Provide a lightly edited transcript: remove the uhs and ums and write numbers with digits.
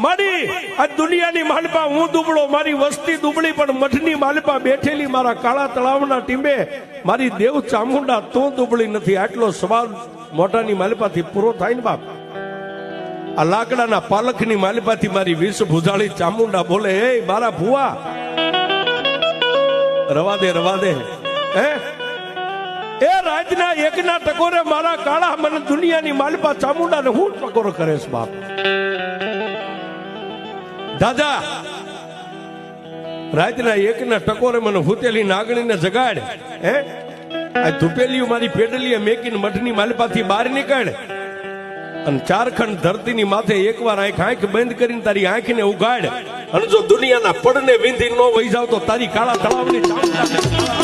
મારી આ દુનિયાની માલપા હું દુબળો, મારી વસ્તી દુબળી, પણ મઠની માલપા બેઠેલી મારા કાળા તળાવના ટીંબે મારી દેવ ચામુંડા તું દુબળી નથી. આટલો સવાલ મોઢાની માલપાથી પૂરો થાય ને બાપ. આ લાકડાના પાલખની માલપાથી મારી વિષ ભુજાળી ચામુંડા બોલે, હે મારા ભુવા રવા દે હે એ રાજના એકના ટકોરે મારા કાળા મને દુનિયાની માલપા ચામુંડાને હું ટકોર કરે છે બાપ. દાદા રાતના એકના ટકોરે મને હુતેલી નાગણીને જગાડ. હે આ ધુપેલીઓ મારી પેડલીએ મેકીને મઠની માલપાથી બહાર નીકળ અને ચારખંડ ધરતીની માથે એકવાર આંખ બંધ કરીને તારી આંખને ઉગાડ. અને જો દુનિયાના પડને વિંધી ન વહી જાવ તો તારી કાળા તળાવની ચામુંડા